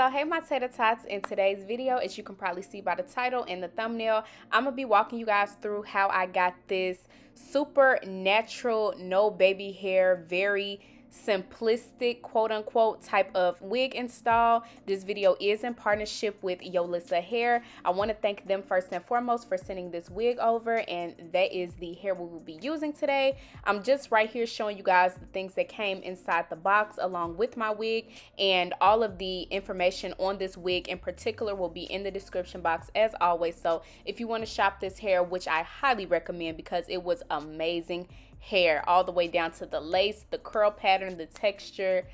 y'all, hey my tater tots. In today's video, as you can probably see by the title and the thumbnail, I'm gonna be walking you guys through how I got this super natural, no baby hair, very simplistic quote unquote type of wig install. This video is in partnership with Yolissa hair. I want to thank them first and foremost for sending this wig over, and that is the hair we will be using today. I'm just right here showing you guys the things that came inside the box along with my wig, and all of the information on this wig in particular will be in the description box as always. So if you want to shop this hair, which I highly recommend because it was amazing hair, all the way down to the lace, the curl pattern, the texture,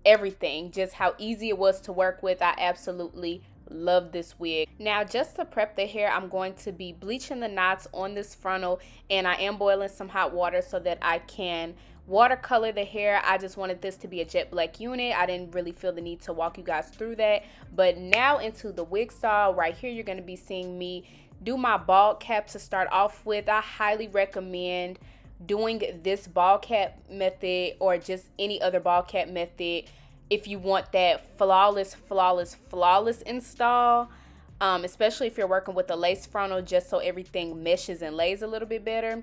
everything, just how easy it was to work with. I absolutely love this wig. Now, just to prep the hair, I'm going to be bleaching the knots on this frontal, and I am boiling some hot water so that I can watercolor the hair. I just wanted this to be a jet black unit. I didn't really feel the need to walk you guys through that. But now into the wig style. Right here, you're going to be seeing me do my bald cap to start off with. I highly recommend doing this ball cap method or just any other ball cap method if you want that flawless install, especially if you're working with a lace frontal, just so everything meshes and lays a little bit better.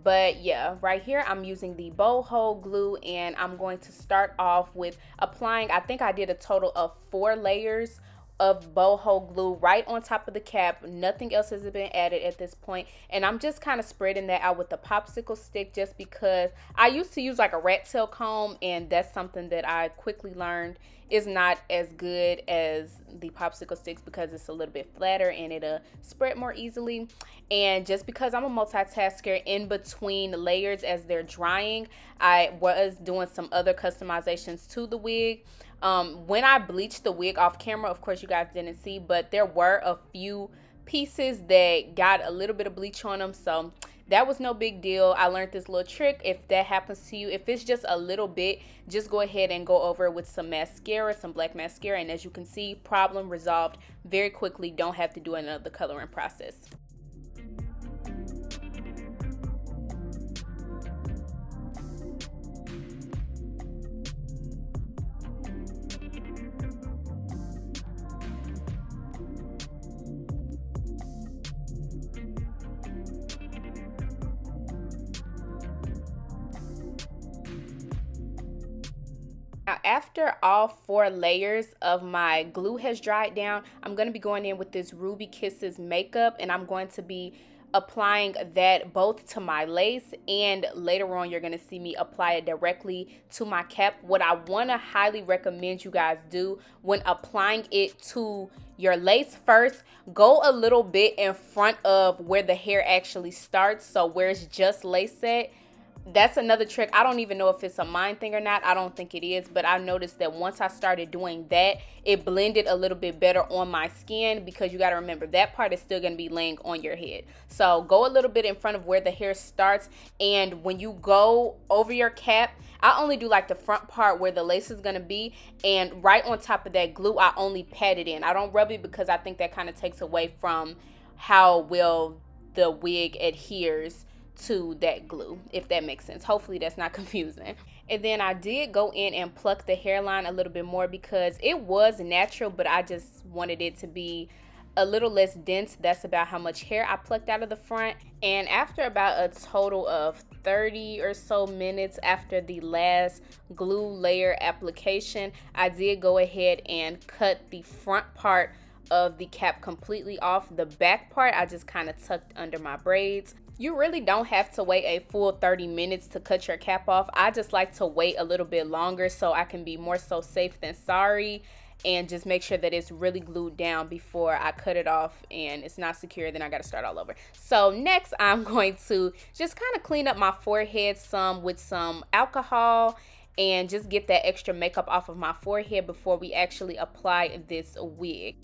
But yeah, right here I'm using the bow hole glue, and I'm going to start off with applying, I think I did a total of 4 layers of bow hole glue right on top of the cap. Nothing else has been added at this point, and I'm just kind of spreading that out with the popsicle stick, just because I used to use like a rat tail comb, and that's something that I quickly learned is not as good as the popsicle sticks because it's a little bit flatter and it'll spread more easily. And just because I'm a multitasker, in between layers as they're drying, I was doing some other customizations to the wig. When I bleached the wig off camera, of course you guys didn't see, but there were a few pieces that got a little bit of bleach on them, so that was no big deal. I learned this little trick. If that happens to you, if it's just a little bit, just go ahead and go over it with some mascara, some black mascara, and as you can see, problem resolved very quickly. Don't have to do another coloring process. Now, after all 4 layers of my glue has dried down, I'm going to be going in with this Ruby Kisses makeup, and I'm going to be applying that both to my lace, and later on you're going to see me apply it directly to my cap. What I want to highly recommend you guys do when applying it to your lace, first go a little bit in front of where the hair actually starts, so where it's just lace set. That's another trick. I don't even know if it's a mind thing or not. I don't think it is, but I noticed that once I started doing that, it blended a little bit better on my skin, because you got to remember that part is still going to be laying on your head. So go a little bit in front of where the hair starts, and when you go over your cap, I only do like the front part where the lace is going to be, and right on top of that glue, I only pat it in. I don't rub it because I think that kind of takes away from how well the wig adheres to that glue, if that makes sense. Hopefully that's not confusing. And then I did go in and pluck the hairline a little bit more because it was natural, but I just wanted it to be a little less dense. That's about how much hair I plucked out of the front. And after about a total of 30 or so minutes after the last glue layer application, I did go ahead and cut the front part of the cap completely off. The back part I just kind of tucked under my braids. You really don't have to wait a full 30 minutes to cut your cap off. I just like to wait a little bit longer so I can be more so safe than sorry, and just make sure that it's really glued down before I cut it off and it's not secure. Then I got to start all over. So next I'm going to just kind of clean up my forehead some with some alcohol and just get that extra makeup off of my forehead before we actually apply this wig.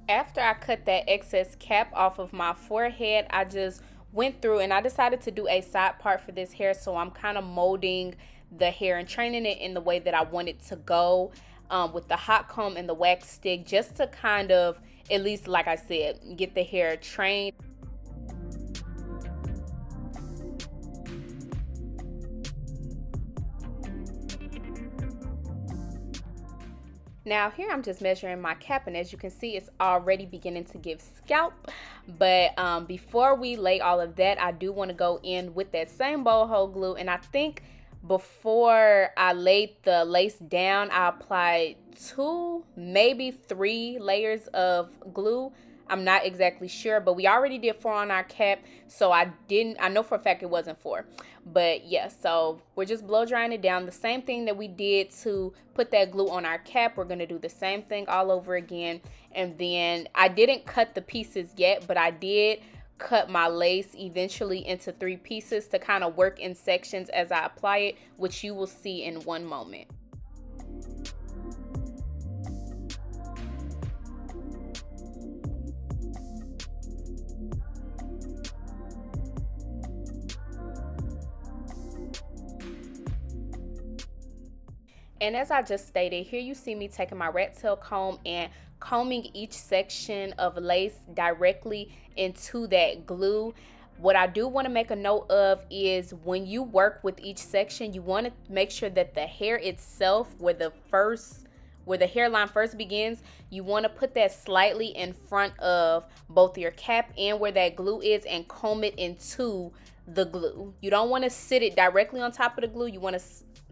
After I cut that excess cap off of my forehead, I just went through and I decided to do a side part for this hair, so I'm kind of molding the hair and training it in the way that I want it to go, with the hot comb and the wax stick, just to kind of, at least like I said, get the hair trained. Now here I'm just measuring my cap, and as you can see, it's already beginning to give scalp. But before we lay all of that, I do want to go in with that same bowl hole glue, and I think before I laid the lace down, I applied 2, maybe 3 layers of glue. I'm not exactly sure, but we already did 4 on our cap, so I know for a fact it wasn't 4. But yeah, so we're just blow drying it down. The same thing that we did to put that glue on our cap, we're going to do the same thing all over again. And then I didn't cut the pieces yet, but I did cut my lace eventually into 3 pieces to kind of work in sections as I apply it, which you will see in one moment. And as I just stated, here you see me taking my rat tail comb and combing each section of lace directly into that glue. What I do want to make a note of is when you work with each section, you want to make sure that the hair itself, where the hairline first begins, you want to put that slightly in front of both your cap and where that glue is, and comb it into the glue. You don't want to sit it directly on top of the glue. You want to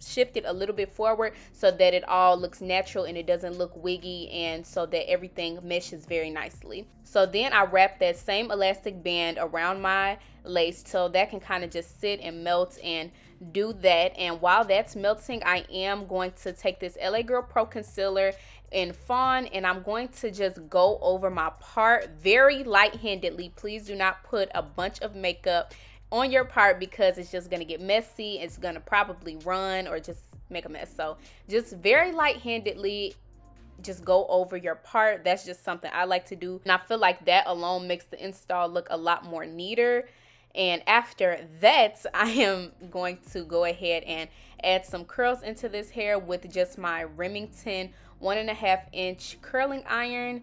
shift it a little bit forward so that it all looks natural and it doesn't look wiggy, and so that everything meshes very nicely. So then I wrap that same elastic band around my lace so that can kind of just sit and melt and do that. And while that's melting, I am going to take this LA Girl Pro Concealer in Fawn, and I'm going to just go over my part very light-handedly. Please do not put a bunch of makeup on your part because it's just going to get messy. It's going to probably run or just make a mess. So just very light-handedly just go over your part. That's just something I like to do, and I feel like that alone makes the install look a lot more neater. And after that, I am going to go ahead and add some curls into this hair with just my Remington 1.5 inch curling iron.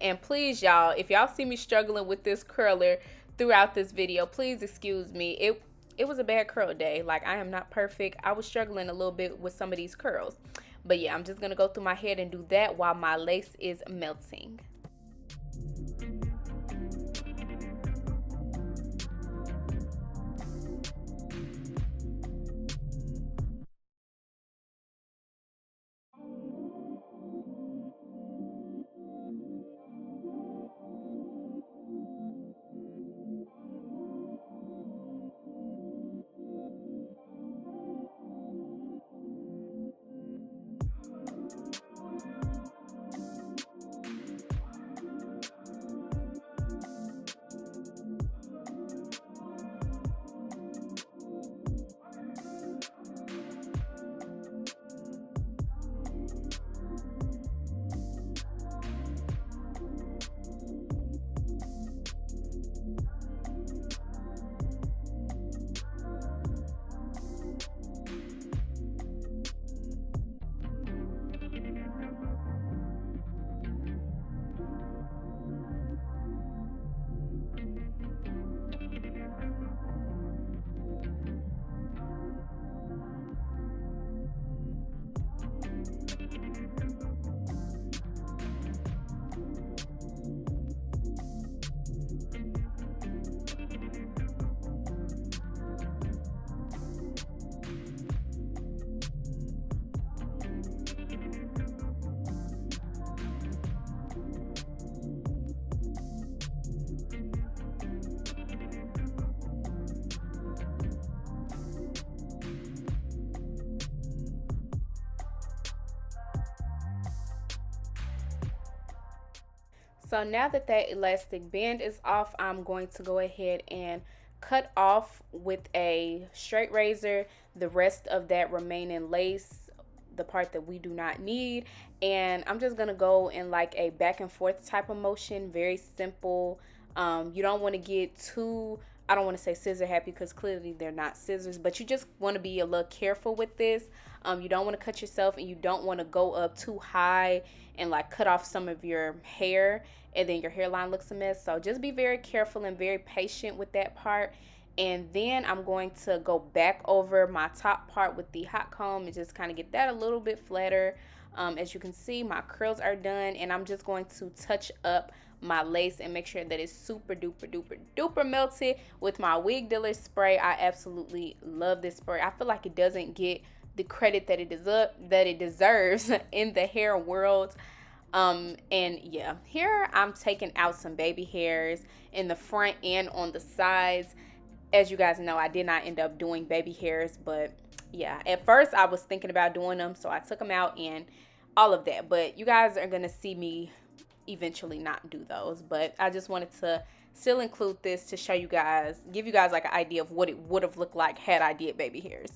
And please, y'all, if y'all see me struggling with this curler throughout this video, please excuse me. It was a bad curl day. Like, I am not perfect. I was struggling a little bit with some of these curls. But yeah, I'm just going to go through my head and do that while my lace is melting. So now that that elastic band is off, I'm going to go ahead and cut off with a straight razor the rest of that remaining lace, the part that we do not need. And I'm just gonna go in like a back and forth type of motion, very simple. You don't want to get too, I don't want to say scissor happy because clearly they're not scissors, but you just want to be a little careful with this. You don't want to cut yourself, and you don't want to go up too high and like cut off some of your hair, and then your hairline looks a mess. So just be very careful and very patient with that part. And then I'm going to go back over my top part with the hot comb and just kind of get that a little bit flatter. As you can see, my curls are done, and I'm just going to touch up my lace and make sure that it's super duper duper duper melted with my wig dealer spray. I absolutely love this spray. I feel like it doesn't get the credit that it deserves in the hair world. And yeah, here I'm taking out some baby hairs in the front and on the sides. As you guys know, I did not end up doing baby hairs, but yeah, at first I was thinking about doing them, so I took them out and all of that. But you guys are gonna see me eventually not do those, but I just wanted to still include this to show you guys, give you guys like an idea of what it would have looked like had I did baby hairs.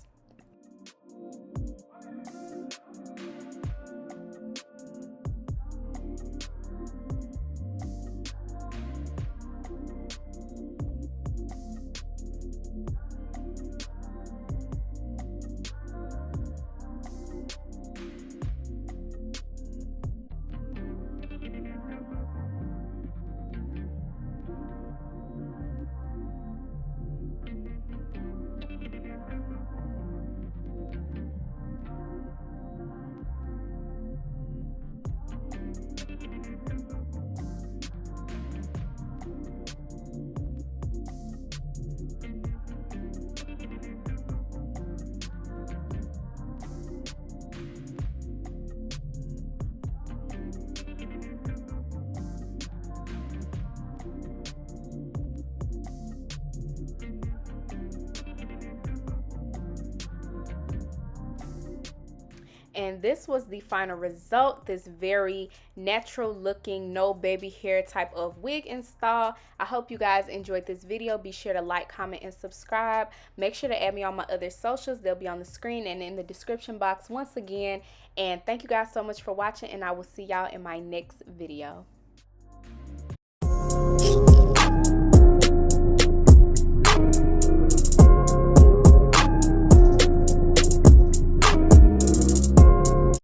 And this was the final result, this very natural looking, no baby hair type of wig install. I hope you guys enjoyed this video. Be sure to like, comment, and subscribe. Make sure to add me on my other socials. They'll be on the screen and in the description box once again. And thank you guys so much for watching, and I will see y'all in my next video.